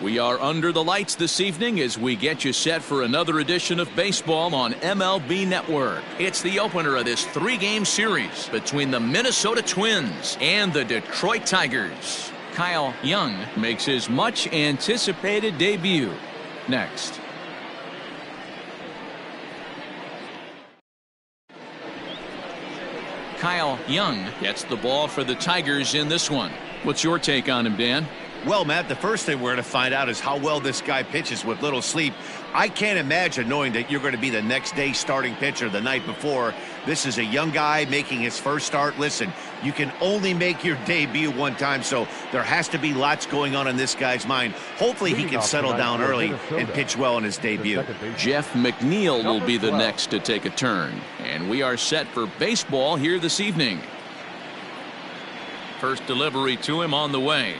We are under the lights this evening as we get you set for another edition of baseball on MLB Network. It's the opener of this three-game series between the Minnesota Twins and the Detroit Tigers. Kyle Young makes his much-anticipated debut. Next. Kyle Young gets the ball for the Tigers in this one. What's your take on him, Dan? Well, Matt, the first thing we're going to find out is how well this guy pitches with little sleep. I can't imagine knowing that you're going to be the next day starting pitcher the night before. This is a young guy making his first start. Listen, you can only make your debut one time, so there has to be lots going on in this guy's mind. Hopefully he can settle down early and pitch well in his debut. Jeff McNeil will be the next to take a turn. And we are set for baseball here this evening. First delivery to him on the way.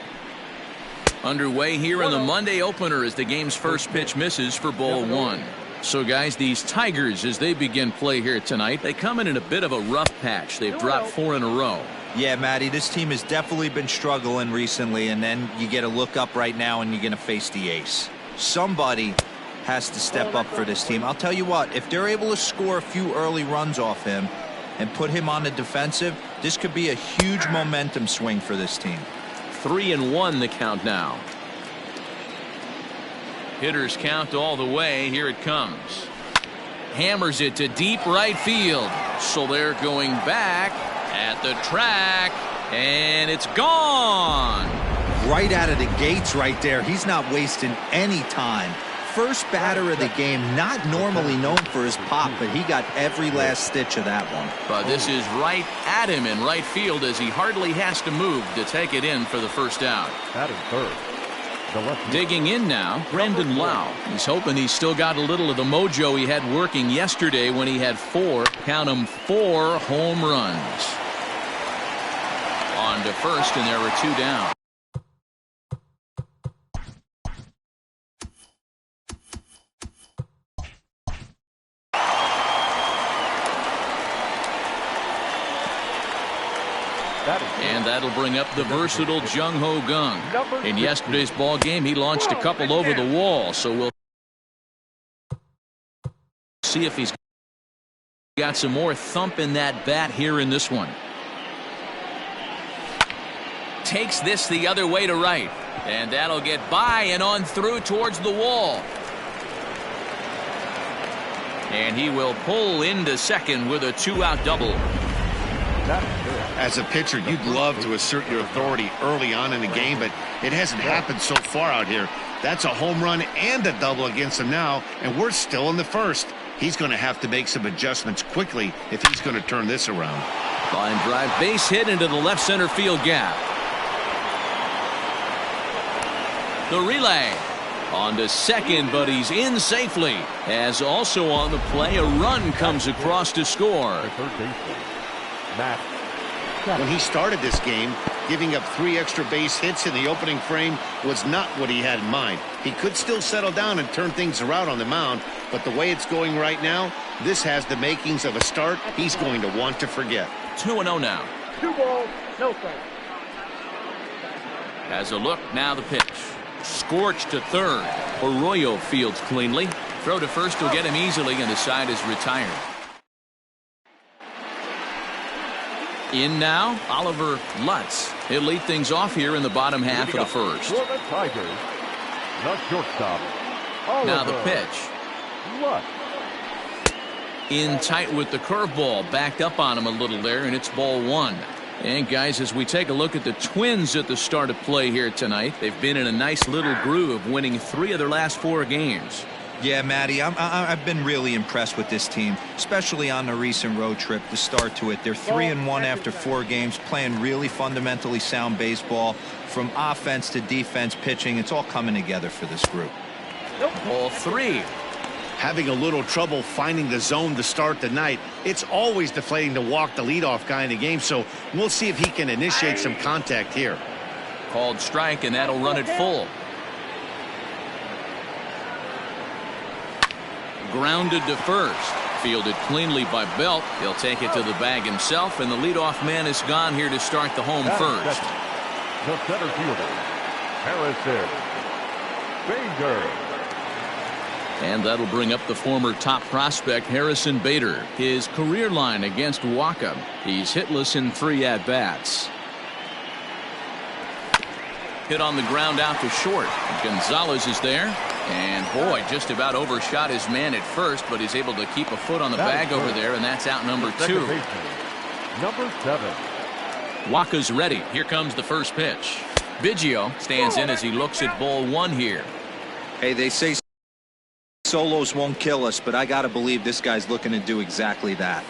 Underway here in the Monday opener as the game's first pitch misses for ball one. So guys, these Tigers, as they begin play here tonight, they come in a bit of a rough patch. They've dropped 4 in a row. Yeah, Matty, this team has definitely been struggling recently, and then you get a look up right now and you're going to face the ace. Somebody has to step up for this team. I'll tell you what, if they're able to score a few early runs off him and put him on the defensive, this could be a huge momentum swing for this team. 3-1 the count now. Hitters count all the way. Here it comes. Hammers it to deep right field. So they're going back at the track, and it's gone. Right out of the gates right there. He's not wasting any time. First batter of the game, not normally known for his pop, but he got every last stitch of that one. But this is right at him in right field as he hardly has to move to take it in for the first out. Digging in now, Brandon Lau. He's hoping he's still got a little of the mojo he had working yesterday when he had 4 home runs. On to first, and there were 2 down. And that'll bring up the versatile Jung-Ho Kang. In yesterday's ball game, he launched a couple over the wall, so we'll see if he's got some more thump in that bat here in this one. Takes this the other way to right, and that'll get by and on through towards the wall. And he will pull into second with a 2-out double. As a pitcher, you'd love to assert your authority early on in the game, but it hasn't happened so far out here. That's a home run and a double against him now, and we're still in the first. He's going to have to make some adjustments quickly if he's going to turn this around. Line drive, base hit into the left center field gap. The relay on to second, but he's in safely. As also on the play, a run comes across to score. When he started this game, giving up 3 extra base hits in the opening frame was not what he had in mind. He could still settle down and turn things around on the mound, but the way it's going right now, this has the makings of a start he's going to want to forget. 2-0 now. 2 balls, no strikes. As a look, now the pitch. Scorched to third. Arroyo fields cleanly. Throw to first will get him easily, and the side is retired. In now, Oliver Lutz. He'll lead things off here in the bottom half of the first. For the Tigers, the shortstop, Now the pitch. Lutz. In tight with the curveball. Backed up on him a little there, and it's ball 1. And guys, as we take a look at the Twins at the start of play here tonight, they've been in a nice little groove, winning 3 of their last 4 games. Yeah, Matty, I've been really impressed with this team, especially on the recent road trip to start to it. They're 3-1 after 4 games, playing really fundamentally sound baseball. From offense to defense, pitching, it's all coming together for this group. Ball 3. Having a little trouble finding the zone to start the night. It's always deflating to walk the leadoff guy in the game, so we'll see if he can initiate some contact here. Called strike, and that'll run it full. Grounded to first. Fielded cleanly by Belt. He'll take it to the bag himself, and the leadoff man is gone here to start the home first. The center fielder, Harrison. Bader. And that'll bring up the former top prospect Harrison Bader. His career line against Waka. He's hitless in 3 at-bats. Hit on the ground out to short. Gonzalez is there. And boy, just about overshot his man at first, but he's able to keep a foot on the bag over there, and that's out number 2. Number 7. Waka's ready. Here comes the first pitch. Biggio stands in as he looks at ball 1 here. Hey, they say solos won't kill us, but I gotta believe this guy's looking to do exactly that.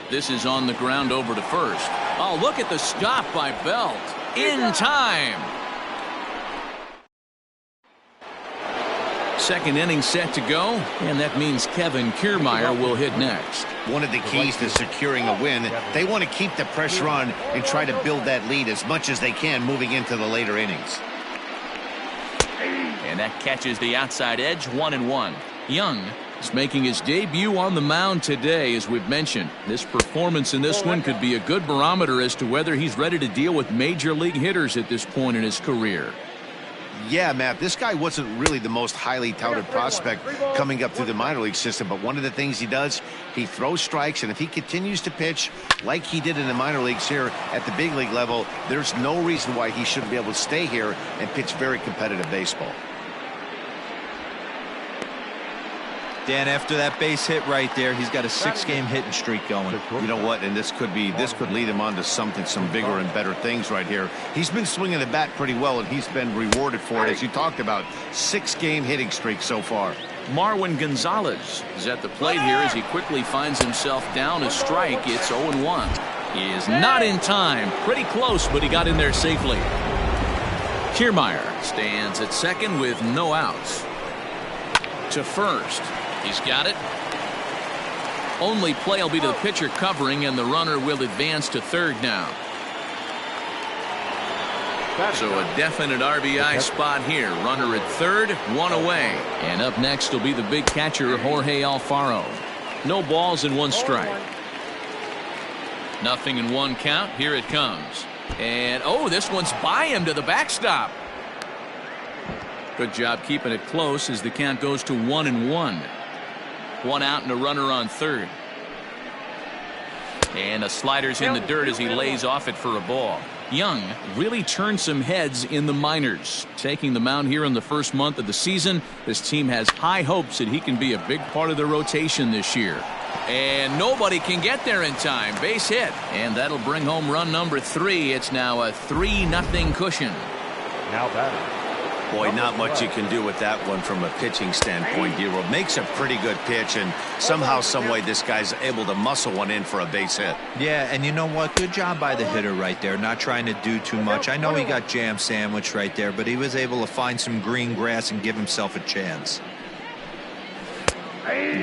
This is on the ground over to first. Oh, look at the stop by Belt. In time. Second inning set to go, and that means Kevin Kiermaier will hit next. One of the keys to securing a win, they want to keep the pressure on and try to build that lead as much as they can moving into the later innings. And that catches the outside edge, 1-1. Young is making his debut on the mound today, as we've mentioned. This performance in this one could be a good barometer as to whether he's ready to deal with major league hitters at this point in his career. Yeah, Matt, this guy wasn't really the most highly touted prospect coming up through the minor league system, but one of the things he does, he throws strikes, and if he continues to pitch like he did in the minor leagues here at the big league level, there's no reason why he shouldn't be able to stay here and pitch very competitive baseball. Dan, after that base hit right there, he's got a 6-game hitting streak going. You know what? And this could lead him on to some bigger and better things right here. He's been swinging the bat pretty well, and he's been rewarded for it, as you talked about. 6-game hitting streak so far. Marwin Gonzalez is at the plate here as he quickly finds himself down a strike. It's 0-1. He is not in time. Pretty close, but he got in there safely. Kiermaier stands at second with no outs. To first. He's got it. Only play will be to the pitcher covering, and the runner will advance to third now. So a definite RBI spot here. Runner at third, 1 away. And up next will be the big catcher, Jorge Alfaro. No balls and 1 strike. Nothing in 1 count. Here it comes. And, oh, this one's by him to the backstop. Good job keeping it close as the count goes to 1-1. 1 out and a runner on third. And a slider's in the dirt as he lays off it for a ball. Young really turned some heads in the minors. Taking the mound here in the first month of the season, this team has high hopes that he can be a big part of the rotation this year. And nobody can get there in time. Base hit. And that'll bring home run number 3. It's now a 3-0 cushion. Now batting. Boy, not much you can do with that one from a pitching standpoint. Dero makes a pretty good pitch, and somehow, some way, this guy's able to muscle one in for a base hit. Yeah, and you know what? Good job by the hitter right there, not trying to do too much. I know he got jam sandwiched right there, but he was able to find some green grass and give himself a chance.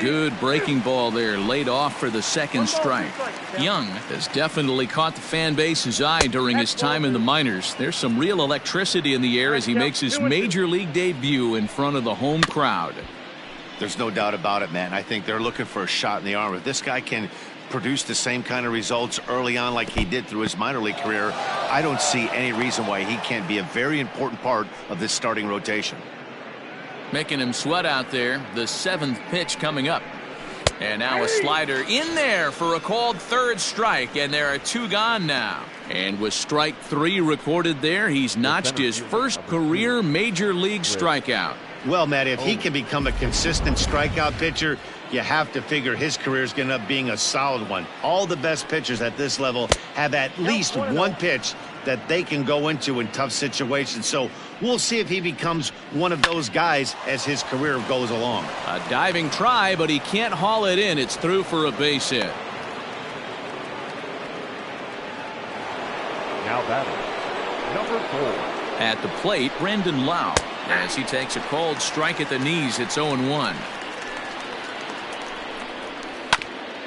Good breaking ball there, laid off for the second strike. Young has definitely caught the fan base's eye during his time in the minors. There's some real electricity in the air as he makes his major league debut in front of the home crowd. There's no doubt about it, man. I think they're looking for a shot in the arm. If this guy can produce the same kind of results early on like he did through his minor league career, I don't see any reason why he can't be a very important part of this starting rotation. Making him sweat out there. The 7th pitch coming up. And now a slider in there for a called third strike, and there are 2 gone now. And with strike 3 recorded there, he's notched his first career major league strikeout. Well, Matt, if he can become a consistent strikeout pitcher, you have to figure his career is going to end up being a solid one. All the best pitchers at this level have at least 1 pitch that they can go into in tough situations. So we'll see if he becomes one of those guys as his career goes along. A diving try, but he can't haul it in. It's through for a base hit. Now batting. Number 4. At the plate, Brendan Lau, as he takes a cold strike at the knees. It's 0-1.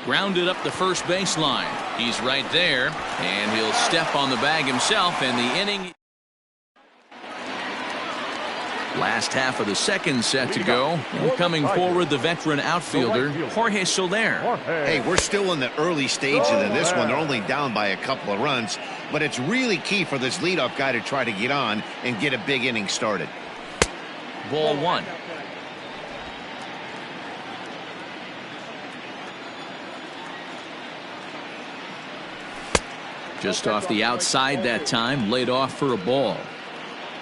Grounded up the first baseline. He's right there, and he'll step on the bag himself, and the inning. Last half of the second set to go. And coming forward, the veteran outfielder, Jorge Soler. Hey, we're still in the early stages of this one. They're only down by a couple of runs, but it's really key for this leadoff guy to try to get on and get a big inning started. Ball 1. Just off the outside that time, laid off for a ball.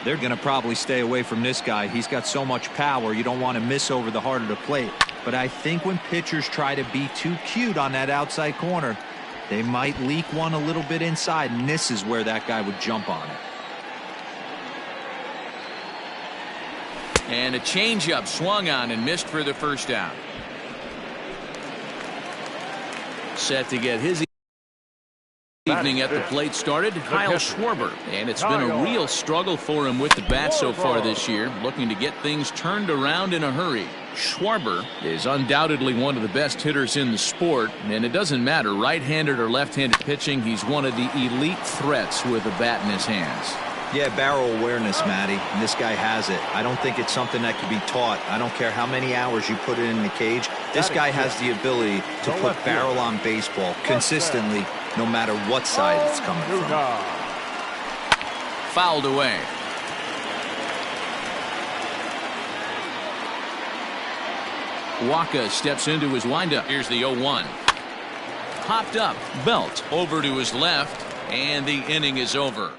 They're going to probably stay away from this guy. He's got so much power, you don't want to miss over the heart of the plate. But I think when pitchers try to be too cute on that outside corner, they might leak one a little bit inside, and this is where that guy would jump on it. And a changeup swung on and missed for the first out. Set to get his evening at the plate started, Kyle Schwarber. And it's been a real struggle for him with the bat so far this year, looking to get things turned around in a hurry. Schwarber is undoubtedly one of the best hitters in the sport, and it doesn't matter right-handed or left-handed pitching, he's one of the elite threats with a bat in his hands. Yeah, barrel awareness, Matty, and this guy has it. I don't think it's something that can be taught. I don't care how many hours you put it in the cage. This guy has the ability to put barrel on baseball consistently, no matter what side it's coming from. Fouled away. Waka steps into his windup. Here's the 0-1. Popped up. Belt over to his left, and the inning is over.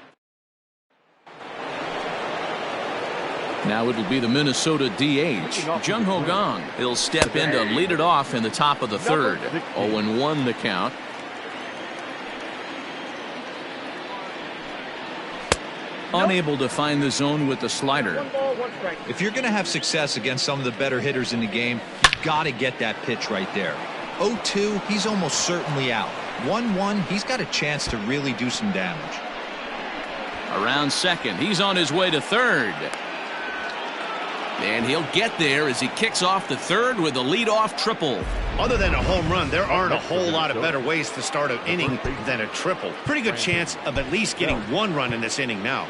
Now it'll be the Minnesota DH, Jung Ho Gong. He'll step in to lead it off in the top of the third. 0-1 the count. Unable to find the zone with the slider. If you're going to have success against some of the better hitters in the game, you've got to get that pitch right there. 0-2, he's almost certainly out. 1-1, he's got a chance to really do some damage. Around second, he's on his way to third. And he'll get there as he kicks off the third with a leadoff triple. Other than a home run, there aren't a whole lot of better ways to start an inning than a triple. Pretty good chance of at least getting one run in this inning now.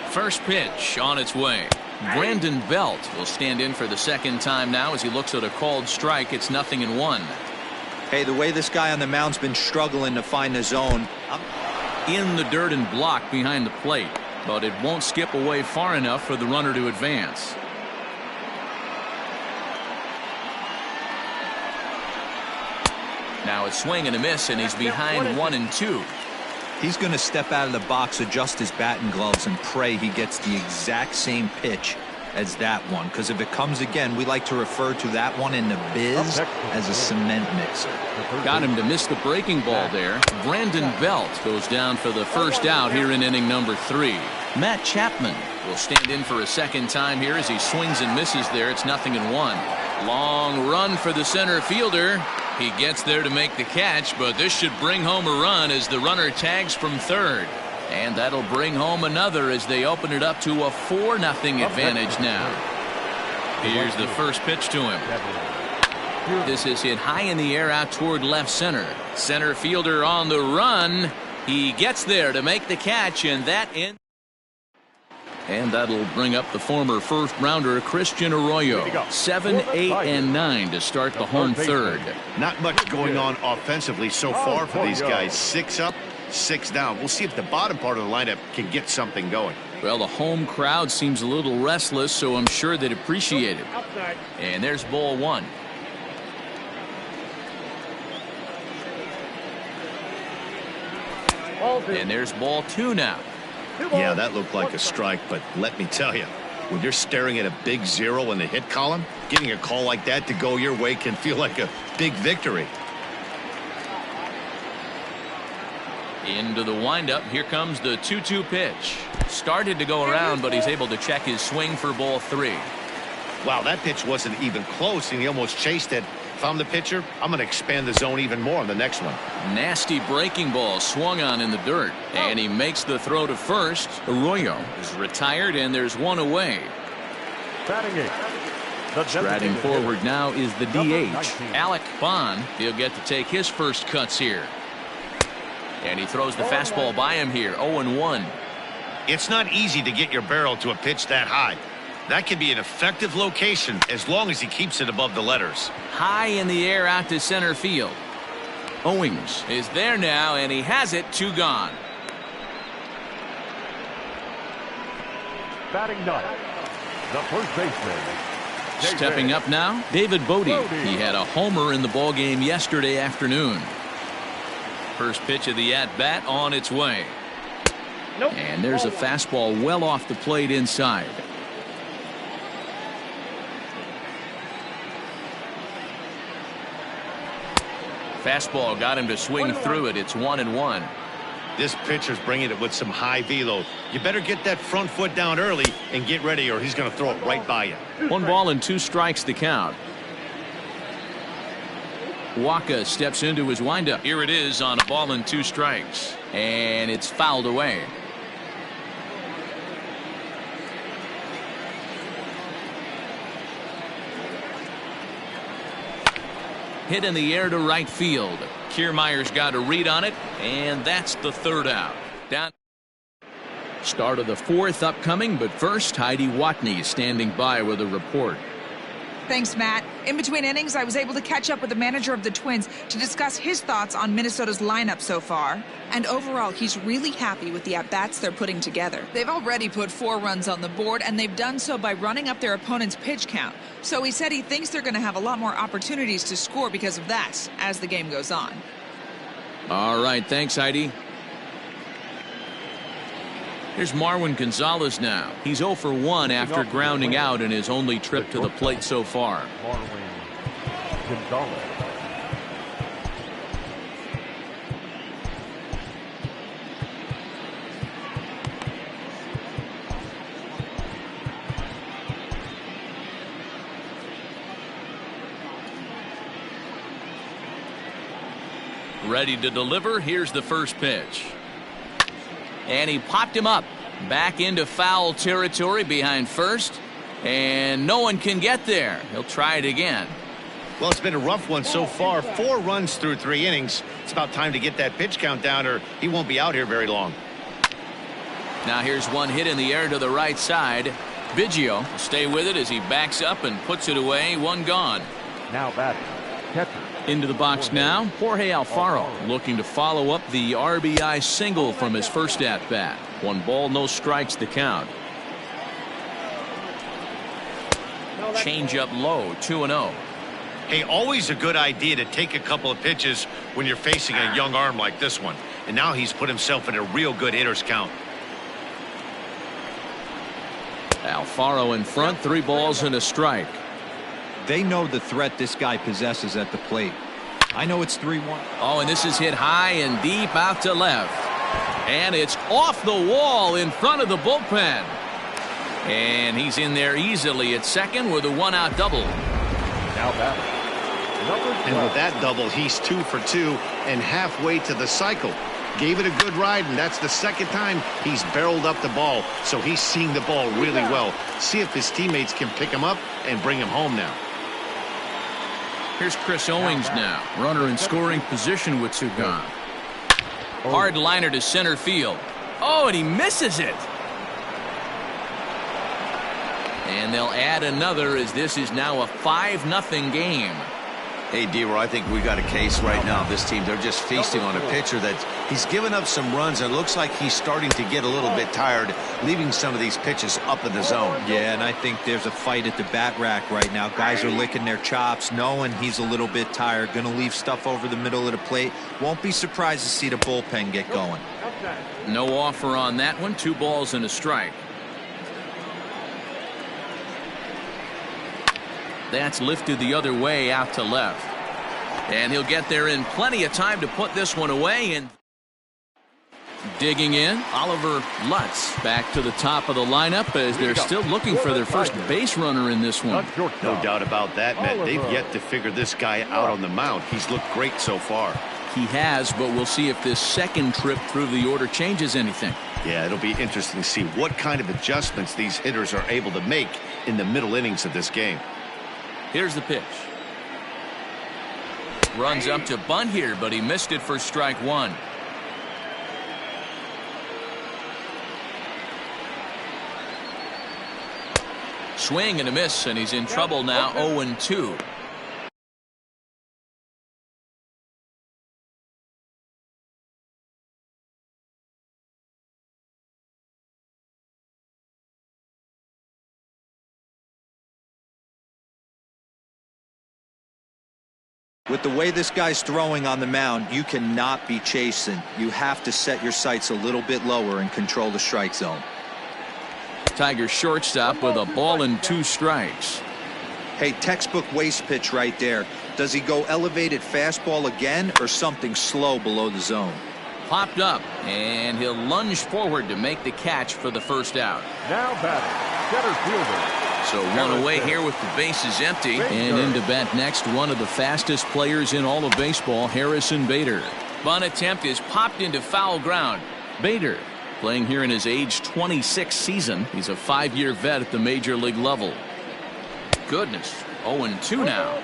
First pitch on its way. Brandon Belt will stand in for the second time now as he looks at a called strike. It's 0-1. Hey, the way this guy on the mound's been struggling to find the zone. In the dirt and blocked behind the plate, but it won't skip away far enough for the runner to advance. Now a swing and a miss, and he's behind 1-2. He's going to step out of the box, adjust his bat and gloves, and pray he gets the exact same pitch as that one. Because if it comes again, we like to refer to that one in the biz as a cement mixer. Got him to miss the breaking ball there. Brandon Belt goes down for the first out here in inning number 3. Matt Chapman will stand in for a second time here as he swings and misses there. It's 0-1. Long run for the center fielder. He gets there to make the catch, but this should bring home a run as the runner tags from third. And that'll bring home another as they open it up to a 4-0 advantage now. Here's the first pitch to him. This is hit high in the air out toward left center. Center fielder on the run. He gets there to make the catch, and that'll bring up the former first-rounder Christian Arroyo. 7, 8, and 9 to start the home third. Not much going on offensively so far for these guys. 6 up, 6 down. We'll see if the bottom part of the lineup can get something going. Well, the home crowd seems a little restless, so I'm sure they'd appreciate it. And there's ball 1. And there's ball 2 now. Yeah, that looked like a strike, but let me tell you, when you're staring at a big 0 in the hit column, getting a call like that to go your way can feel like a big victory. Into the windup. Here comes the 2-2 pitch. Started to go around, but he's able to check his swing for ball 3. Wow, that pitch wasn't even close, and he almost chased it. If I'm the pitcher, I'm going to expand the zone even more on the next one. Nasty breaking ball swung on in the dirt, and he makes the throw to first. Arroyo is retired, and there's one away. Striding forward now is the DH, Alec Bond. He'll get to take his first cuts here. And he throws the fastball by him here, 0-1. It's not easy to get your barrel to a pitch that high. That can be an effective location as long as he keeps it above the letters. High in the air out to center field. Owings is there now, and he has it. 2 gone. Batting ninth, the first baseman. Stepping up now, David Bodie. He had a homer in the ballgame yesterday afternoon. First pitch of the at-bat on its way. And there's a fastball well off the plate inside. Fastball got him to swing through it. It's 1-1. This pitcher's bringing it with some high velo. You better get that front foot down early and get ready, or he's going to throw it right by you. 1 ball and 2 strikes the count. Waka steps into his windup. Here it is on a ball and 2 strikes. And it's fouled away. Hit in the air to right field. Kiermaier's got a read on it, and that's the 3rd out. Down. Start of the 4th upcoming, but first, Heidi Watney standing by with a report. Thanks, Matt. In between innings, I was able to catch up with the manager of the Twins to discuss his thoughts on Minnesota's lineup so far. And overall, he's really happy with the at-bats they're putting together. They've already put 4 runs on the board, and they've done so by running up their opponent's pitch count. So he said he thinks they're going to have a lot more opportunities to score because of that as the game goes on. All right, thanks, Heidi. Here's Marwin Gonzalez now. He's 0 for 1 after grounding out in his only trip to the plate so far. Marwin Gonzalez. Ready to deliver. Here's the first pitch. And he popped him up. Back into foul territory behind first. And no one can get there. He'll try it again. Well, it's been a rough one so far. 4 runs through 3 innings. It's about time to get that pitch count down, or he won't be out here very long. Now here's one hit in the air to the right side. Biggio will stay with it as he backs up and puts it away. 1 gone. Now batting, catcher. Into the box now, Jorge Alfaro looking to follow up the RBI single from his first at-bat. 1 ball, no strikes the count. Change up low, 2-0. Hey, always a good idea to take a couple of pitches when you're facing a young arm like this one. And now he's put himself in a real good hitter's count. Alfaro in front, 3 balls and a strike. They know the threat this guy possesses at the plate. I know it's 3-1. Oh, and this is hit high and deep out to left. And it's off the wall in front of the bullpen. And he's in there easily at second with a 1-out double. Now batting, number 12. And with that double, he's 2 for 2 and halfway to the cycle. Gave it a good ride, and that's the 2nd time he's barreled up the ball. So he's seeing the ball really well. See if his teammates can pick him up and bring him home now. Here's Chris Owings now. Runner in scoring position with 2 gone. Hard liner to center field. Oh, and he misses it. And they'll add another as this is now a 5-0 game. Hey, D-Roy, I think we got a case right now. This team, they're just feasting on a pitcher that he's given up some runs, and it looks like he's starting to get a little bit tired, leaving some of these pitches up in the zone. Yeah, and I think there's a fight at the bat rack right now. Guys are licking their chops, knowing he's a little bit tired, going to leave stuff over the middle of the plate. Won't be surprised to see the bullpen get going. No offer on that one. 2 balls and a strike. That's lifted the other way out to left. And he'll get there in plenty of time to put this one away. And digging in, Oliver Lutz back to the top of the lineup as they're still looking for their first base runner in this one. No doubt about that, Matt. They've yet to figure this guy out on the mound. He's looked great so far. He has, but we'll see if this second trip through the order changes anything. Yeah, it'll be interesting to see what kind of adjustments these hitters are able to make in the middle innings of this game. Here's the pitch. Runs up to bunt here, but he missed it for strike 1. Swing and a miss, and he's in trouble now. 0-2. With the way this guy's throwing on the mound, you cannot be chasing. You have to set your sights a little bit lower and control the strike zone. Tigers shortstop with a ball and 2 strikes. Hey, textbook waste pitch right there. Does he go elevated fastball again or something slow below the zone? Popped up, and he'll lunge forward to make the catch for the first out. Now batting, center fielder. So one away here with the bases empty. And into bat next, one of the fastest players in all of baseball, Harrison Bader. Bunt attempt is popped into foul ground. Bader playing here in his age 26 season. He's a 5-year vet at the major league level. Goodness, 0-2 now.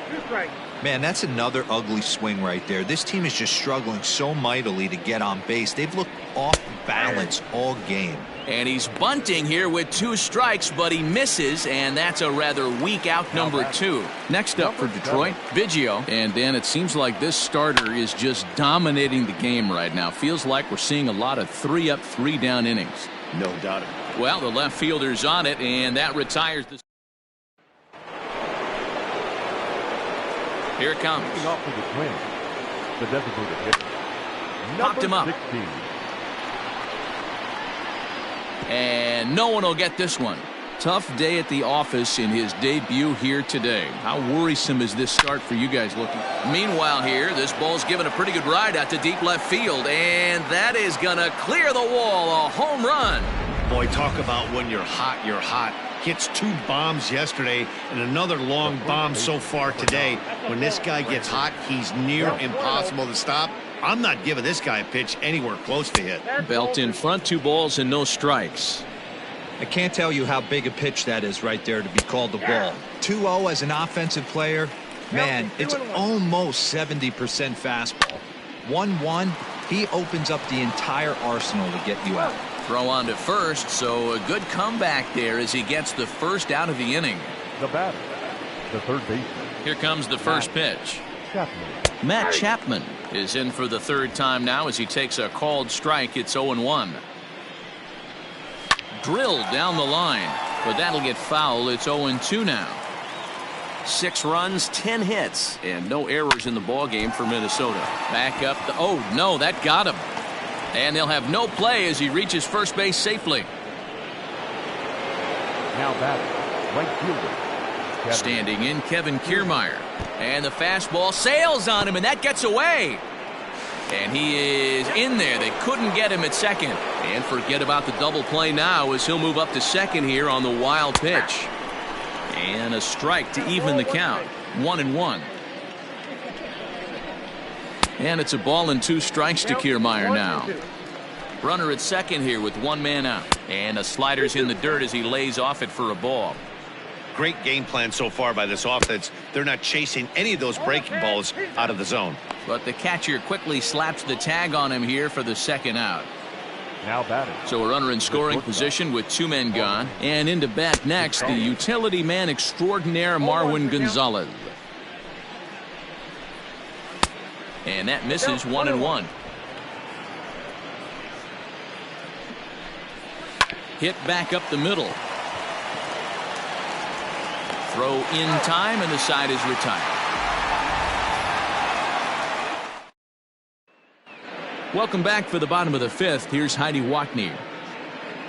Man, that's another ugly swing right there. This team is just struggling so mightily to get on base. They've looked off balance all game. And he's bunting here with 2 strikes, but he misses, and that's a rather weak out number 2. Next up for Detroit, Biggio. And then it seems like this starter is just dominating the game right now. Feels like we're seeing a lot of 3-up, 3-down innings. No doubt about it. Well, the left fielder's on it, and that retires the... Here it comes. Leading off for the Twins, the designated hitter. Popped him up. 16. And no one will get this one. Tough day at the office in his debut here today. How worrisome is this start for you guys looking? Meanwhile here, this ball's given a pretty good ride out to deep left field, and that is going to clear the wall. A home run. Boy, talk about when you're hot, you're hot. Hits 2 bombs yesterday and another long bomb so far today. When this guy gets hot, he's near impossible to stop. I'm not giving this guy a pitch anywhere close to hit. Belt in front, 2 balls and no strikes. I can't tell you how big a pitch that is right there to be called the ball. 2-0 as an offensive player, man, it's almost 70% fastball. 1-1, he opens up the entire arsenal to get you out. Throw on to first, so a good comeback there as he gets the first out of the inning. The batter, the third baseman. Here comes the first pitch. Chapman. Matt Chapman is in for the 3rd time now as he takes a called strike. It's 0-1. Drilled down the line, but that'll get foul. It's 0-2 now. 6 runs, 10 hits, and no errors in the ballgame for Minnesota. Back up. Oh, no, that got him. And they'll have no play as he reaches first base safely. Now batting, right fielder. Kevin. Standing in, Kevin Kiermaier. And the fastball sails on him, and that gets away. And he is in there. They couldn't get him at second. And forget about the double play now as he'll move up to second here on the wild pitch. And a strike to even the count. 1-1. And it's a ball and 2 strikes to Kiermaier now. Runner at second here with 1 man out. And a slider's in the dirt as he lays off it for a ball. Great game plan so far by this offense. They're not chasing any of those breaking balls out of the zone. But the catcher quickly slaps the tag on him here for the 2nd out. Now batting. So a runner in scoring position with 2 men gone. And into bat next, the utility man extraordinaire Marwin Gonzalez. And that misses. 1-1. Hit back up the middle. Throw in time, and the side is retired. Welcome back for the bottom of the 5th. Here's Heidi Watney.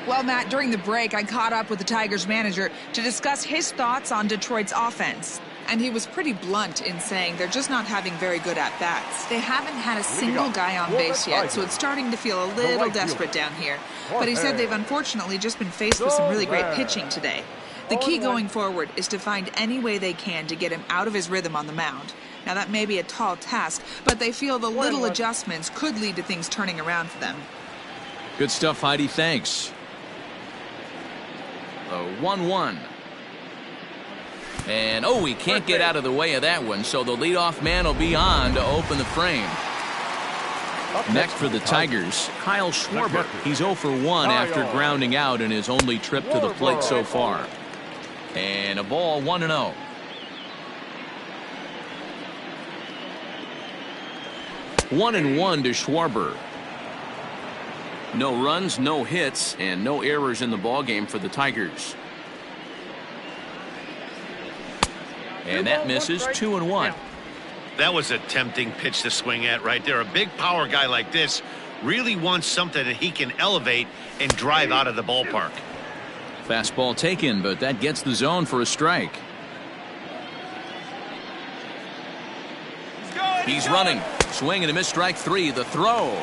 Well, Matt, during the break, I caught up with the Tigers manager to discuss his thoughts on Detroit's offense. And he was pretty blunt in saying they're just not having very good at-bats. They haven't had a single guy on base yet, so it's starting to feel a little desperate down here. But he said they've unfortunately just been faced with some really great pitching today. The key going forward is to find any way they can to get him out of his rhythm on the mound. Now, that may be a tall task, but they feel the little adjustments could lead to things turning around for them. Good stuff, Heidi. Thanks. 1-1. And, oh, he can't get out of the way of that one, so the leadoff man will be on to open the frame. Next for the Tigers, Kyle Schwarber. He's 0 for 1 after grounding out in his only trip to the plate so far. And a ball, 1-0. One and 1 to Schwarber. No runs, no hits, and no errors in the ballgame for the Tigers. And that misses. 2-1. That was a tempting pitch to swing at right there. A big power guy like this really wants something that he can elevate and drive out of the ballpark. Fastball taken, but that gets the zone for a strike. He's running. Swing and a miss, strike three. The throw.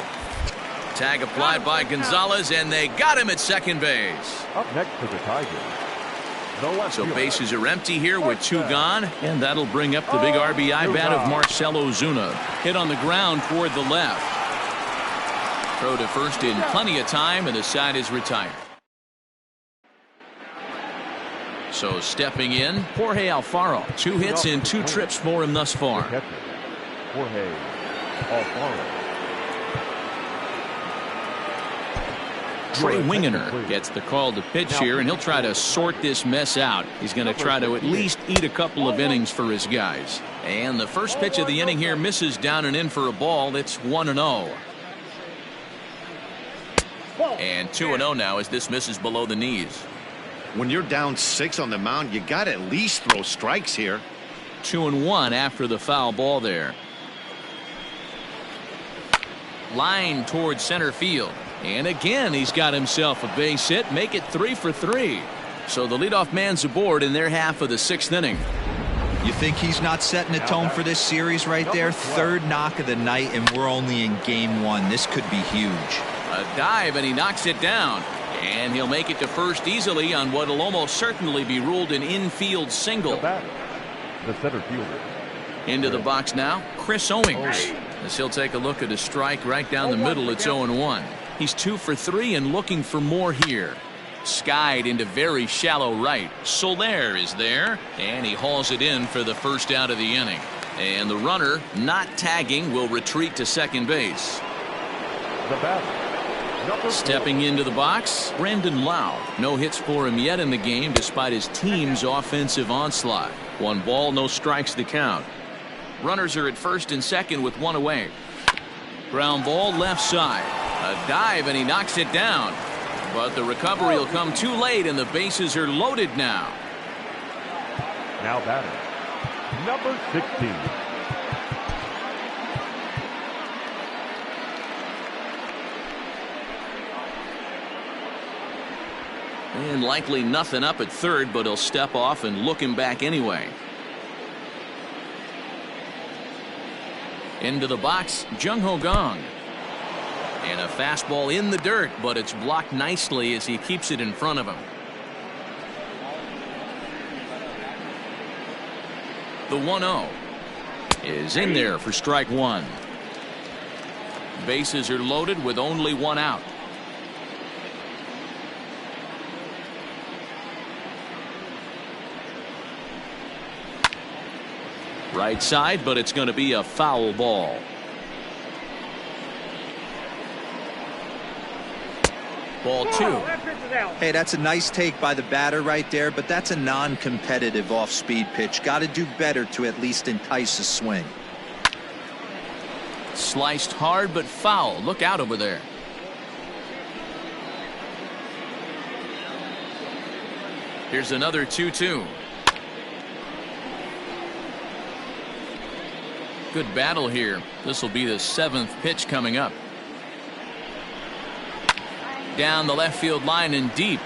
Tag applied by Gonzalez, and they got him at second base. Up next for the Tigers. So bases are empty here with two gone, and that'll bring up the big RBI bat of Marcell Ozuna. Hit on the ground toward the left. Throw to first in plenty of time, and the side is retired. So stepping in, Jorge Alfaro. 2 hits and 2 trips for him thus far. Jorge Alfaro. Trey Wingener gets the call to pitch here, and he'll try to sort this mess out. He's going to try to at least eat a couple of innings for his guys. And the first pitch of the inning here misses down and in for a ball. It's 1-0. And 2-0 now as this misses below the knees. When you're down 6 on the mound, you got to at least throw strikes here. 2-1 after the foul ball there. Line towards center field. And again, he's got himself a base hit. Make it 3 for 3. So the leadoff man's aboard in their half of the 6th inning. You think he's not setting a tone for this series right there? 3rd knock of the night, and we're only in game 1. This could be huge. A dive, and he knocks it down. And he'll make it to first easily on what will almost certainly be ruled an infield single. The center fielder. Into the box now, Chris Owings. As he'll take a look at a strike right down the middle. It's 0-1. He's 2 for 3 and looking for more here. Skied into very shallow right. Soler is there, and he hauls it in for the first out of the inning. And the runner, not tagging, will retreat to second base. The batter. Stepping into the box, Brandon Lau. No hits for him yet in the game despite his team's offensive onslaught. 1 ball, no strikes to count. Runners are at first and second with 1 away. Ground ball left side. A dive, and he knocks it down. But the recovery will come too late, and the bases are loaded now. Now batting, number 16. And likely nothing up at third, but he'll step off and look him back anyway. Into the box, Jung Ho Gong. And a fastball in the dirt, but it's blocked nicely as he keeps it in front of him. The 1-0 is in there for strike 1. Bases are loaded with only 1 out. Right side, but it's going to be a foul ball. Ball 2. Hey, that's a nice take by the batter right there, but that's a non-competitive off-speed pitch. Got to do better to at least entice a swing. Sliced hard, but foul. Look out over there. Here's another 2-2. Good battle here. This will be the 7th pitch coming up. Down the left field line and deep.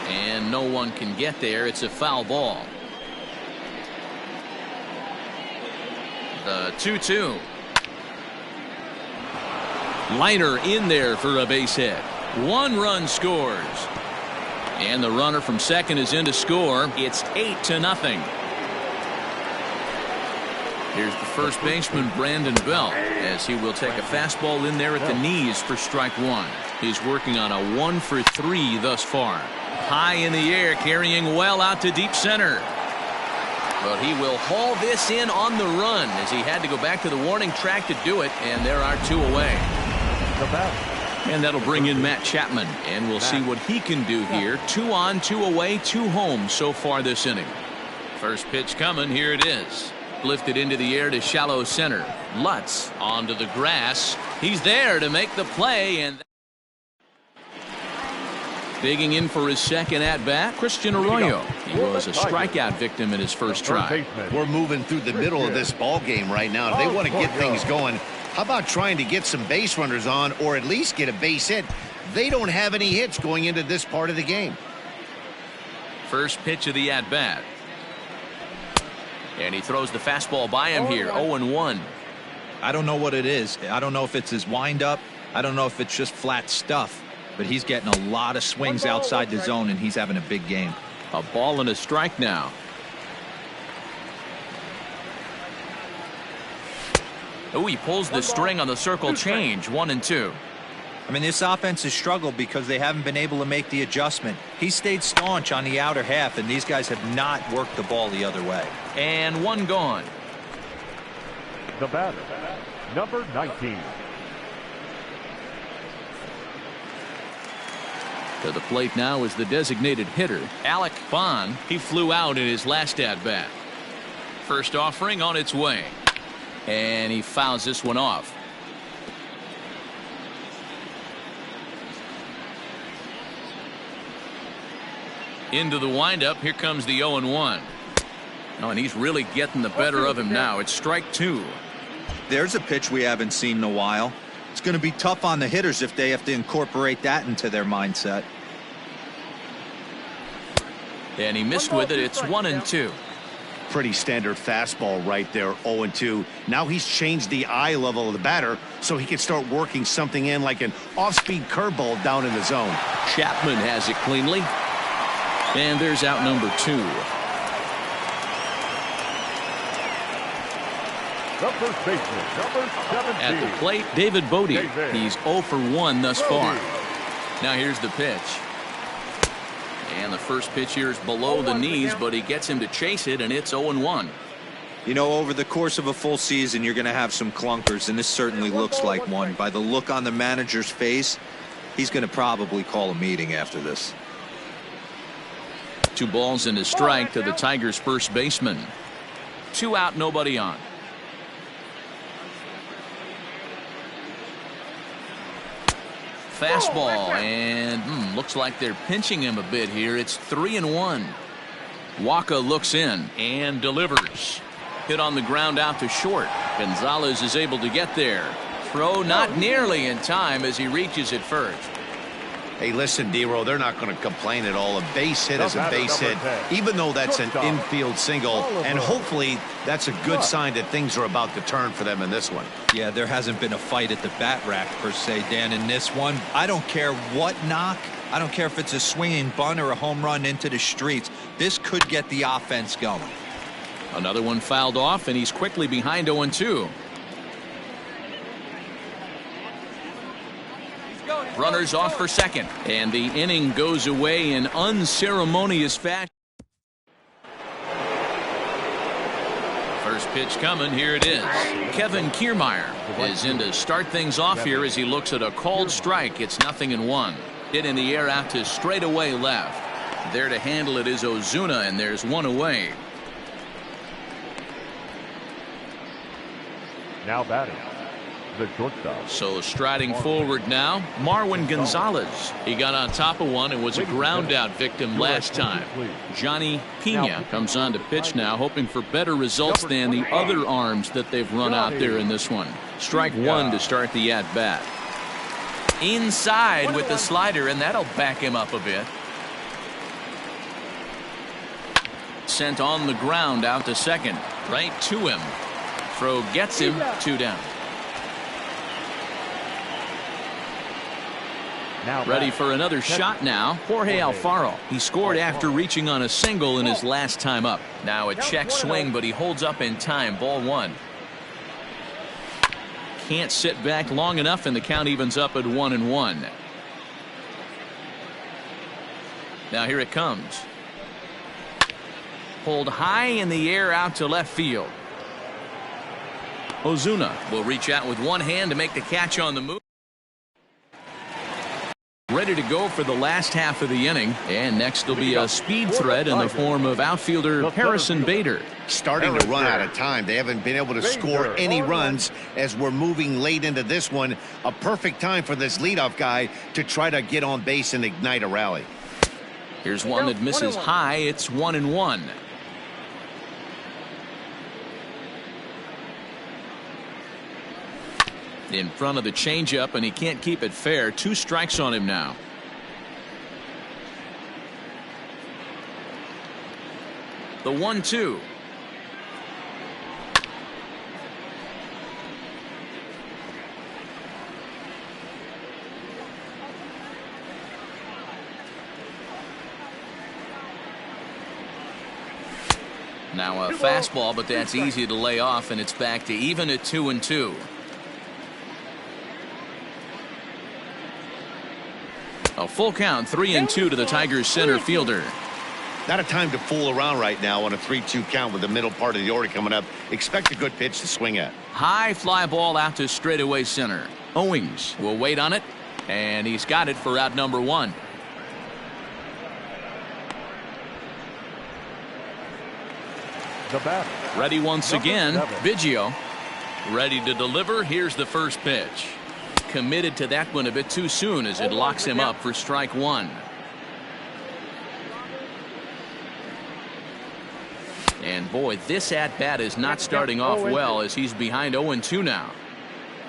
And no one can get there. It's a foul ball. The 2-2. Liner in there for a base hit. 1 run scores. And the runner from second is in to score. It's 8-0. Here's the first baseman, Brandon Belt, as he will take a fastball in there at the knees for strike 1. He's working on a 1 for 3 thus far. High in the air, carrying well out to deep center. But he will haul this in on the run as he had to go back to the warning track to do it, and there are 2 away. And that'll bring in Matt Chapman, and we'll see what he can do here. 2 on, 2 away, 2 home so far this inning. First pitch coming, here it is. Lifted into the air to shallow center. Lutz onto the grass. He's there to make the play, and Digging in for his second at-bat, Christian Arroyo. He was a strikeout victim in his first try. We're moving through the middle of this ball game right now. If they want to get things going, how about trying to get some base runners on or at least get a base hit? They don't have any hits going into this part of the game. First pitch of the at-bat. And he throws the fastball by him here, 0-1. I don't know what it is. I don't know if it's his windup. I don't know if it's just flat stuff. But he's getting a lot of swings outside the zone, and he's having a big game. A ball and a strike now. Oh, he pulls the string on the circle change, 1-2. I mean, this offense has struggled because they haven't been able to make the adjustment. He stayed staunch on the outer half, and these guys have not worked the ball the other way. And one gone. The batter, number 19. To the plate now is the designated hitter, Alec Bond. He flew out in his last at-bat. First offering on its way. And he fouls this one off. Into the windup. Here comes the 0-1. Oh, and he's really getting the better of him now. It's strike two. There's a pitch we haven't seen in a while. It's going to be tough on the hitters if they have to incorporate that into their mindset. And he missed with it. It's 1-2. Pretty standard fastball right there, 0-2. Now he's changed the eye level of the batter so he can start working something in like an off-speed curveball down in the zone. Chapman has it cleanly. And there's out number 2. The first baseman, number 17. At the plate, David Bodie. He's 0 for 1 thus far. Now here's the pitch. And the first pitch here is below the knees, but he gets him to chase it, and it's 0-1. You know, over the course of a full season, you're going to have some clunkers, and this certainly looks like one. By the look on the manager's face, he's going to probably call a meeting after this. 2 balls and a strike to the Tigers' first baseman. 2 out, nobody on. Fastball, and looks like they're pinching him a bit here. It's 3-1. Waka looks in and delivers. Hit on the ground out to short. Gonzalez is able to get there. Throw not nearly in time as he reaches it first. Hey, listen, D-Row, they're not going to complain at all. A base hit is a base hit, even though that's an infield single. And hopefully that's a good sign that things are about to turn for them in this one. Yeah, there hasn't been a fight at the bat rack, per se, Dan, in this one. I don't care what knock. I don't care if it's a swinging bunt or a home run into the streets. This could get the offense going. Another one fouled off, and he's quickly behind 0-2. Runners off for second, and the inning goes away in unceremonious fashion. First pitch coming. Here it is. Kevin Kiermaier is in to start things off here as he looks at a called strike. It's 0-1. Hit in the air out to straightaway left. There to handle it is Ozuna, and there's one away. Now batting, the shortstop. So striding forward now, Marwin Gonzalez. He got on top of one and was a ground out victim last time. Johnny Pena comes on to pitch now, hoping for better results than the other arms that they've run out there in this one. Strike one to start the at bat. Inside with the slider, and that'll back him up a bit. Sent on the ground out to second, right to him. Throw gets him, 2 down. Ready for another shot now. Jorge Alfaro. He scored after reaching on a single in his last time up. Now a check swing, but he holds up in time. Ball 1. Can't sit back long enough, and the count evens up at 1-1. Now here it comes. Pulled high in the air out to left field. Ozuna will reach out with one hand to make the catch on the move. ready to go for the last half of the inning. And next will be a speed threat in the form of outfielder Harrison Bader. Starting to run out of time. They haven't been able to score any runs as we're moving late into this one. A perfect time for this leadoff guy to try to get on base and ignite a rally. Here's one that misses high. It's 1-1. In front of the changeup, and he can't keep it fair. 2 strikes on him now. The 1-2. Now a fastball, but that's easy to lay off, and it's back to even at 2-2. A full count, 3-2 to the Tigers center fielder. Not a time to fool around right now on a 3-2 count with the middle part of the order coming up. Expect a good pitch to swing at. High fly ball out to straightaway center. Owings will wait on it, and he's got it for out number 1. The batter. Ready once again, Biggio. Ready to deliver. Here's the first pitch. Committed to that one a bit too soon as it locks him up for strike 1. And boy, this at-bat is not starting off well as he's behind 0-2 now.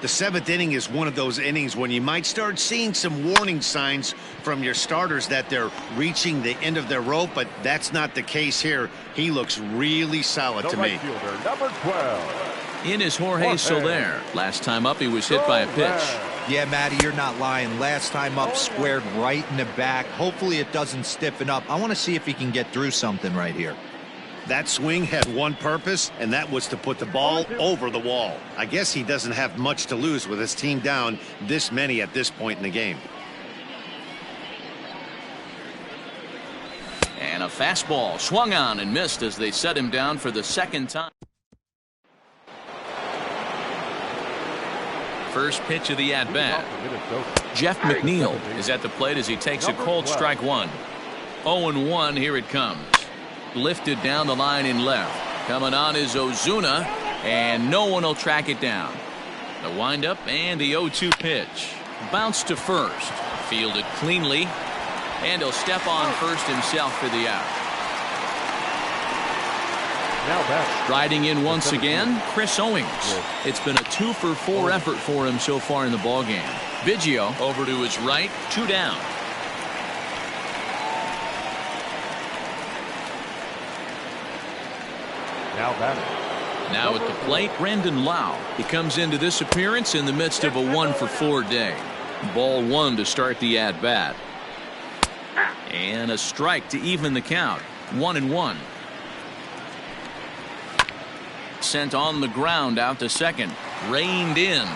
The 7th inning is one of those innings when you might start seeing some warning signs from your starters that they're reaching the end of their rope, but that's not the case here. He looks really solid to me. Fielder, number 12. In is Jorge Soler. Last time up, he was hit by a pitch. Yeah, Matty, you're not lying. Last time up, squared right in the back. Hopefully it doesn't stiffen up. I want to see if he can get through something right here. That swing had one purpose, and that was to put the ball over the wall. I guess he doesn't have much to lose with his team down this many at this point in the game. And a fastball swung on and missed as they set him down for the second time. First pitch of the at-bat. Jeff McNeil is at the plate as he takes a cold strike 1. 0-1, here it comes. Lifted down the line in left. Coming on is Ozuna, and no one will track it down. The windup and the 0-2 pitch. Bounce to first. Fielded cleanly, and he'll step on first himself for the out. Striding in once again, Chris Owings. It's been a 2-for-4 effort for him so far in the ballgame. Biggio over to his right, 2 down. Now at the plate, Brandon Lau. He comes into this appearance in the midst of a 1-for-4 day. Ball 1 to start the at-bat. And a strike to even the count. 1-1. Sent on the ground out to second. Reined in.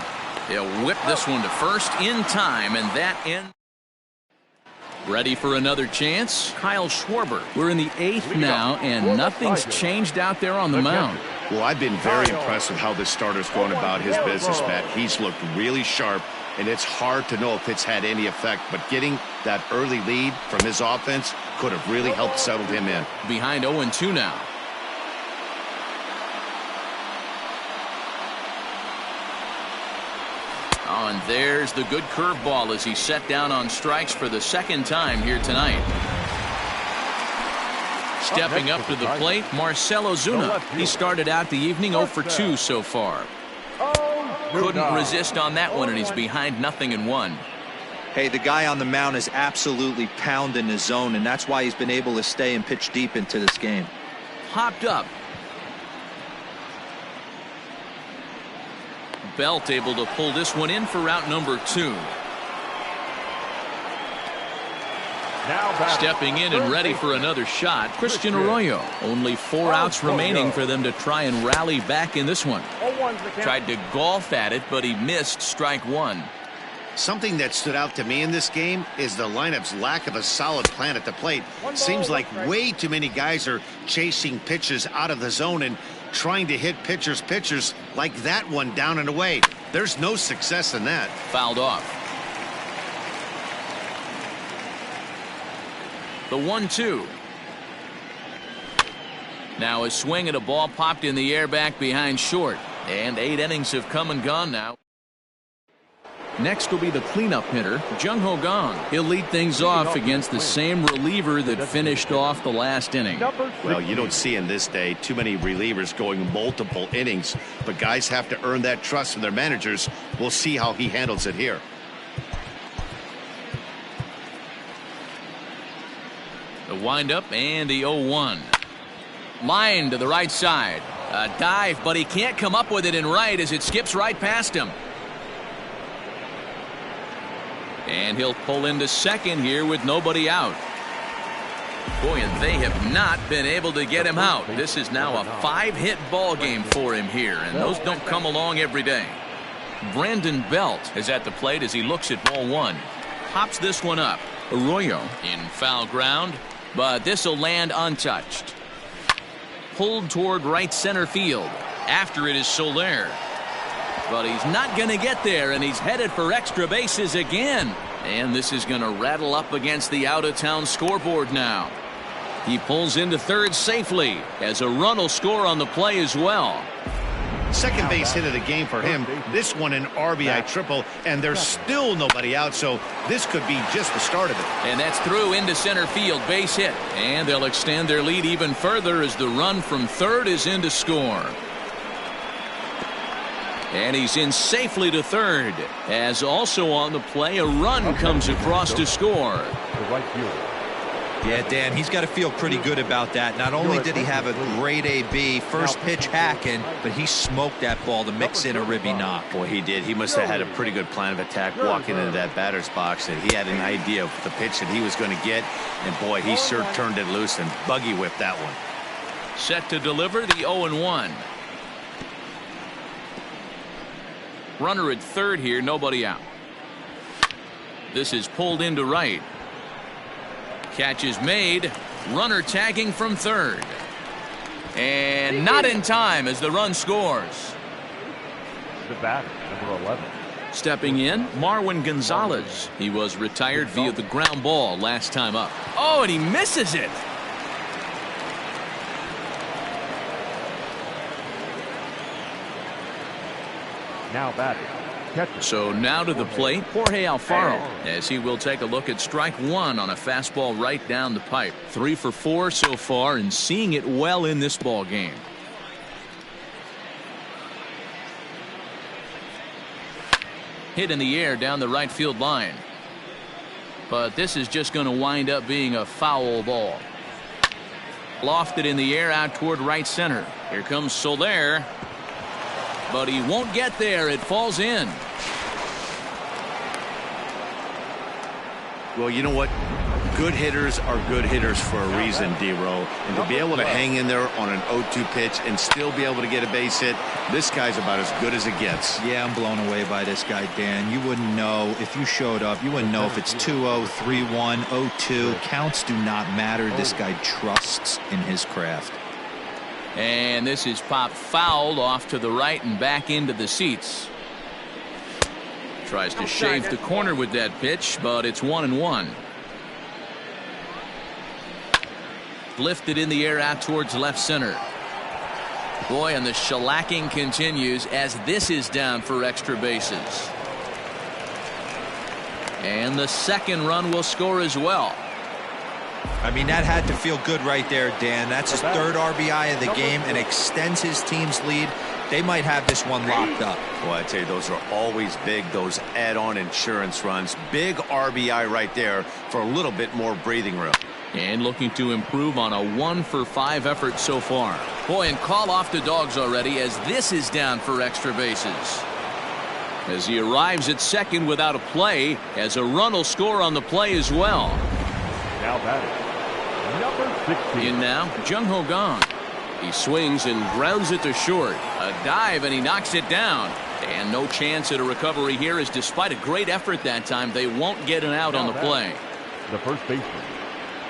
They'll whip this one to first in time, and that ends. Ready for another chance? Kyle Schwarber. We're in the 8th now, and nothing's changed out there on the mound. Well, I've been very impressed with how this starter's going about his business, Matt. He's looked really sharp, and it's hard to know if it's had any effect, but getting that early lead from his offense could have really helped settle him in. Behind 0-2 now. Oh, and there's the good curveball as he's set down on strikes for the second time here tonight. Stepping up to the plate, Marcell Ozuna. He started out the evening 0-for-2 so far. Couldn't resist on that one, and he's behind 0-1. Hey, the guy on the mound is absolutely pounding his zone, and that's why he's been able to stay and pitch deep into this game. Hopped up. Belt able to pull this one in for route number 2. Stepping in and ready for another shot, Christian Arroyo. Only 4 outs remaining for them to try and rally back in this one. Tried to golf at it, but he missed strike 1. Something that stood out to me in this game is the lineup's lack of a solid plan at the plate. Seems like way too many guys are chasing pitches out of the zone and trying to hit pitchers like that one down and away. There's no success in that. Fouled off. The 1-2. Now a swing and a ball popped in the air back behind short. And 8 innings have come and gone now. Next will be the cleanup hitter, Jung-Ho Kang. He'll lead things off against the same reliever that finished off the last inning. Well, you don't see in this day too many relievers going multiple innings, but guys have to earn that trust from their managers. We'll see how he handles it here. The windup and the 0-1. Line to the right side. A dive, but he can't come up with it in right as it skips right past him. And he'll pull into second here with nobody out. Boy, and they have not been able to get him out. This is now a 5-hit ball game for him here, and those don't come along every day. Brandon Belt is at the plate as he looks at ball 1. Pops this one up. Arroyo in foul ground, but this will land untouched. Pulled toward right center field. After it is Soler. But he's not going to get there, and he's headed for extra bases again. And this is going to rattle up against the out-of-town scoreboard now. He pulls into third safely as a run will score on the play as well. Second base hit of the game for him. This one an RBI triple, and there's still nobody out, so this could be just the start of it. And that's through into center field, base hit. And they'll extend their lead even further as the run from third is in to score. And he's in safely to third, as also on the play a run comes across to score. Yeah, Dan, he's got to feel pretty good about that. Not only did he have a great AB, first pitch hacking, but he smoked that ball to mix in a ribby knock. Boy, he did. He must have had a pretty good plan of attack walking into that batter's box, and he had an idea of the pitch that he was going to get, and boy, he sure turned it loose and buggy whipped that one. Set to deliver the 0-1. Runner at third here, nobody out. This is pulled into right. Catch is made. Runner tagging from third. And not in time as the run scores. The batter, number 11. Stepping in, Marwin Gonzalez. He was retired via the ground ball last time up. Oh, and he misses it. Now batting. So now to the plate, Jorge Alfaro, as he will take a look at strike 1 on a fastball right down the pipe. 3 for 4 so far and seeing it well in this ball game. Hit in the air down the right field line. But this is just going to wind up being a foul ball. Lofted in the air out toward right center. Here comes Soler. But he won't get there. It falls in. Well, you know what? Good hitters are good hitters for a reason, D-Row. And to be able to hang in there on an 0-2 pitch and still be able to get a base hit, this guy's about as good as it gets. Yeah, I'm blown away by this guy, Dan. You wouldn't know if you showed up. You wouldn't know if it's 2-0, 3-1, 0-2. Counts do not matter. This guy trusts in his craft. And this is popped fouled off to the right and back into the seats. Tries to shave the corner with that pitch, but it's 1-1. Lifted in the air out towards left center. Boy, and the shellacking continues as this is down for extra bases. And the second run will score as well. I mean, that had to feel good right there, Dan. That's his third RBI of the game and extends his team's lead. They might have this one locked up. Well, I tell you, those are always big, those add-on insurance runs. Big RBI right there for a little bit more breathing room. And looking to improve on a 1-for-5 effort so far. Boy, and call off the dogs already as this is down for extra bases. As he arrives at second without a play, as a run will score on the play as well. Now batting, number 16. In now, Jung-Ho Kang. He swings and grounds it to short. A dive and he knocks it down. And no chance at a recovery here as despite a great effort that time, they won't get an out on the play. The first baseman,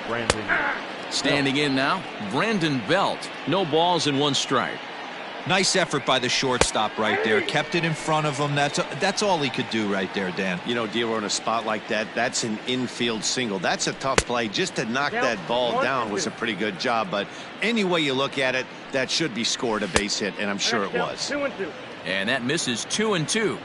Brandon. Standing in now, Brandon Belt. No balls and 1 strike. Nice effort by the shortstop right there. Kept it in front of him. That's all he could do right there, Dan. You know, Dero, in a spot like that, that's an infield single. That's a tough play. Just to knock that ball down was a pretty good job. But any way you look at it, that should be scored a base hit, and I'm sure it was. 2-2. And that misses 2-2.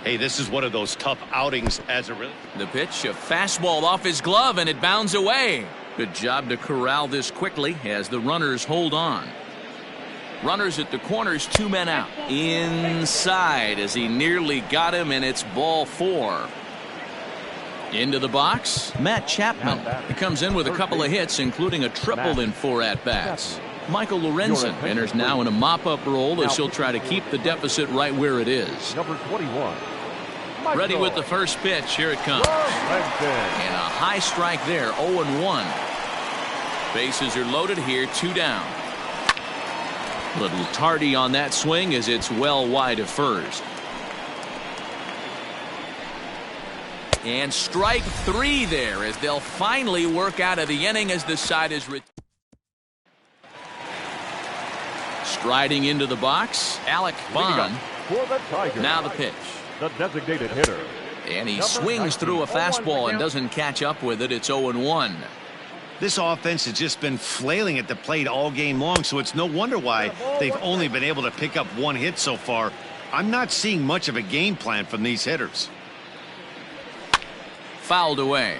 Hey, this is one of those tough outings as a really. The pitch, a fastball off his glove, and it bounds away. Good job to corral this quickly as the runners hold on. Runners at the corners, 2 men out. Inside as he nearly got him, and it's ball 4. Into the box, Matt Chapman. He comes in with a couple of hits, including a triple in 4 at-bats. Michael Lorenzen enters now in a mop-up role as he'll try to keep the deficit right where it is. Number 21. Ready with the first pitch. Here it comes. And a high strike there, 0-1. Bases are loaded here, 2 down. Little tardy on that swing as it's well wide of first. And strike 3 there as they'll finally work out of the inning as the side is striding into the box. Alec Bond. Now the pitch. The designated hitter. And he swings through a fastball and doesn't catch up with it. It's 0-1. This offense has just been flailing at the plate all game long, so it's no wonder why they've only been able to pick up 1 hit so far. I'm not seeing much of a game plan from these hitters. Fouled away.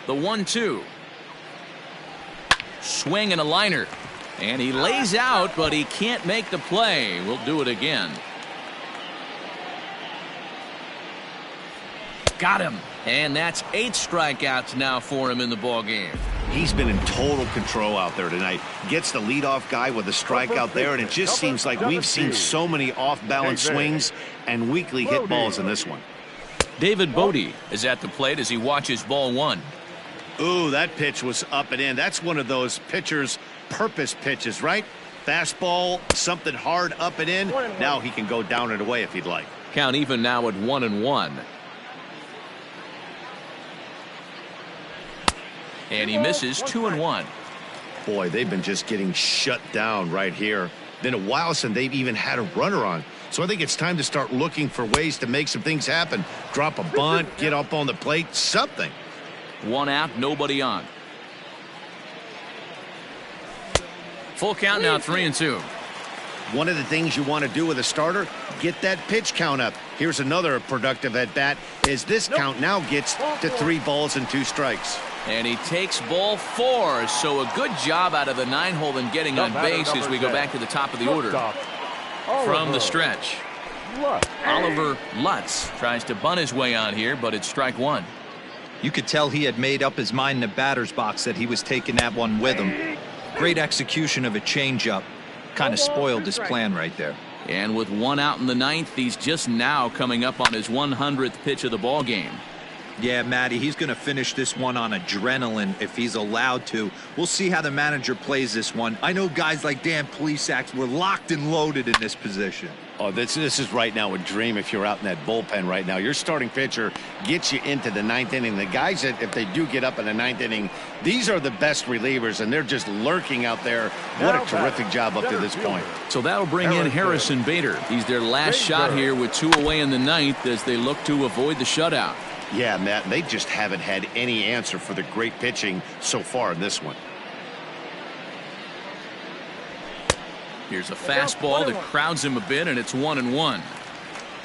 The 1-2. Swing and a liner. And he lays out, but he can't make the play. We'll do it again. Got him. And that's 8 strikeouts now for him in the ball game. He's been in total control out there tonight. Gets the leadoff guy with a strikeout there, and it just seems like we've seen so many off-balance swings and weakly hit balls in this one. David Bodie is at the plate as he watches ball 1. Ooh, that pitch was up and in. That's one of those pitcher's purpose pitches, right? Fastball, something hard up and in. Now he can go down and away if he'd like. Count even now at 1-1. And he misses 2-1. Boy, they've been just getting shut down right here. Been a while since they've even had a runner on. So I think it's time to start looking for ways to make some things happen. Drop a bunt, get up on the plate, something. 1 out, nobody on. Full count now, 3-2. One of the things you want to do with a starter, get that pitch count up. Here's another productive at bat as this count now gets to 3 balls and 2 strikes. And he takes ball 4. So a good job out of the 9-hole in getting on base as we go back to the top of the order. From the stretch, Oliver Lutz tries to bunt his way on here, but it's strike 1. You could tell he had made up his mind in the batter's box that he was taking that one with him. Great execution of a changeup. Kind of spoiled his plan right there. And with 1 out in the 9th, he's just now coming up on his 100th pitch of the ball game. Yeah, Matty, he's going to finish this one on adrenaline if he's allowed to. We'll see how the manager plays this one. I know guys like Dan Plesac were locked and loaded in this position. Oh, this is right now a dream if you're out in that bullpen right now. Your starting pitcher gets you into the 9th inning. The guys that, if they do get up in the 9th inning, these are the best relievers, and they're just lurking out there. What a terrific job up to this point. So that'll bring in Harrison Bader. He's their last shot here with 2 away in the 9th as they look to avoid the shutout. Yeah, Matt, they just haven't had any answer for the great pitching so far in this one. Here's a fastball that crowds him a bit, and it's 1-1.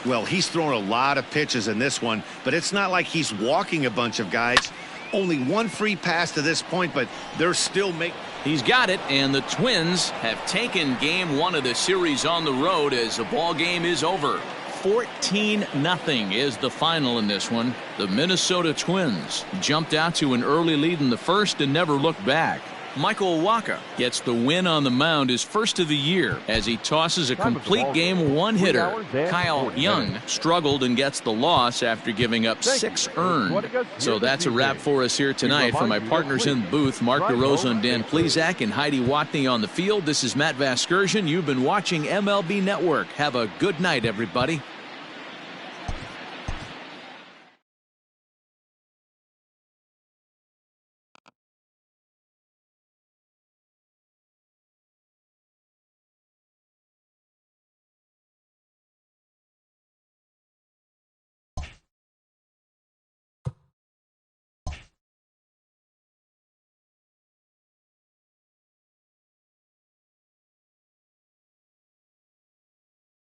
Well, he's thrown a lot of pitches in this one, but it's not like he's walking a bunch of guys. Only 1 free pass to this point, but they're still making. He's got it, and the Twins have taken game 1 of the series on the road as the ball game is over. 14-0 is the final in this one. The Minnesota Twins jumped out to an early lead in the first and never looked back. Michael Wacha gets the win on the mound, his first of the year, as he tosses a complete game 1-hitter. Kyle Young struggled and gets the loss after giving up 6 earned. So that's a wrap for us here tonight. For my partners in the booth, Mark DeRosa and Dan Plesac, and Heidi Watney on the field, this is Matt Vasgersian. You've been watching MLB Network. Have a good night, everybody.